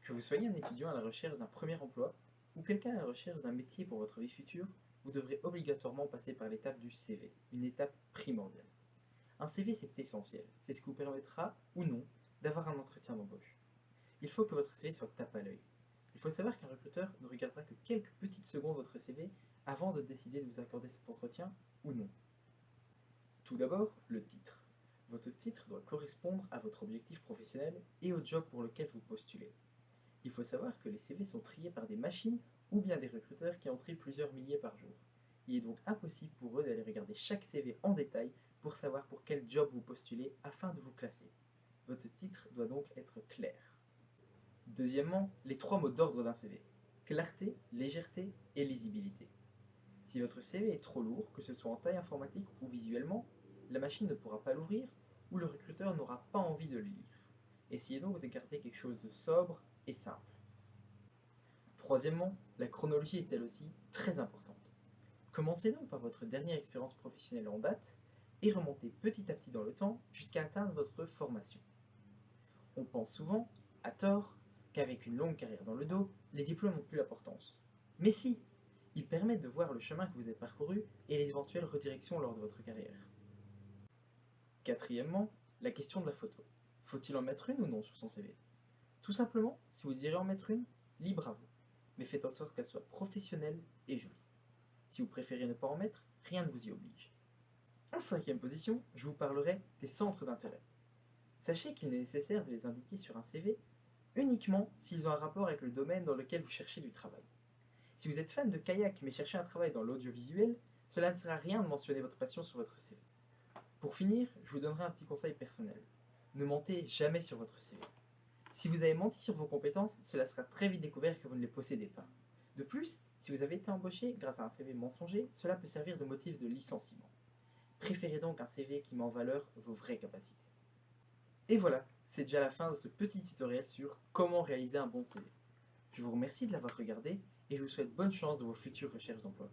Que vous soyez un étudiant à la recherche d'un premier emploi ou quelqu'un à la recherche d'un métier pour votre vie future, vous devrez obligatoirement passer par l'étape du CV, une étape primordiale. Un CV, c'est essentiel, c'est ce qui vous permettra, ou non, d'avoir un entretien d'embauche. Il faut que votre CV soit tape à l'œil. Il faut savoir qu'un recruteur ne regardera que quelques petites secondes votre CV avant de décider de vous accorder cet entretien ou non. Tout d'abord, le titre. Votre titre doit correspondre à votre objectif professionnel et au job pour lequel vous postulez. Il faut savoir que les CV sont triés par des machines ou bien des recruteurs qui en trient plusieurs milliers par jour. Il est donc impossible pour eux d'aller regarder chaque CV en détail pour savoir pour quel job vous postulez afin de vous classer. Votre titre doit donc être clair. Deuxièmement, les trois mots d'ordre d'un CV. Clarté, légèreté et lisibilité. Si votre CV est trop lourd, que ce soit en taille informatique ou visuellement, la machine ne pourra pas l'ouvrir ou le recruteur n'aura pas envie de le lire. Essayez donc de garder quelque chose de sobre et simple. Troisièmement, la chronologie est elle aussi très importante. Commencez donc par votre dernière expérience professionnelle en date et remontez petit à petit dans le temps jusqu'à atteindre votre formation. On pense souvent, à tort, qu'avec une longue carrière dans le dos, les diplômes n'ont plus d'importance. Mais si, ils permettent de voir le chemin que vous avez parcouru et les éventuelles redirections lors de votre carrière. Quatrièmement, la question de la photo. Faut-il en mettre une ou non sur son CV? Tout simplement, si vous irez en mettre une, libre à vous. Mais faites en sorte qu'elle soit professionnelle et jolie. Si vous préférez ne pas en mettre, rien ne vous y oblige. En cinquième position, je vous parlerai des centres d'intérêt. Sachez qu'il est nécessaire de les indiquer sur un CV uniquement s'ils ont un rapport avec le domaine dans lequel vous cherchez du travail. Si vous êtes fan de kayak mais cherchez un travail dans l'audiovisuel, cela ne sert à rien de mentionner votre passion sur votre CV. Pour finir, je vous donnerai un petit conseil personnel. Ne mentez jamais sur votre CV. Si vous avez menti sur vos compétences, cela sera très vite découvert que vous ne les possédez pas. De plus, si vous avez été embauché grâce à un CV mensonger, cela peut servir de motif de licenciement. Préférez donc un CV qui met en valeur vos vraies capacités. Et voilà, c'est déjà la fin de ce petit tutoriel sur comment réaliser un bon CV. Je vous remercie de l'avoir regardé et je vous souhaite bonne chance dans vos futures recherches d'emploi.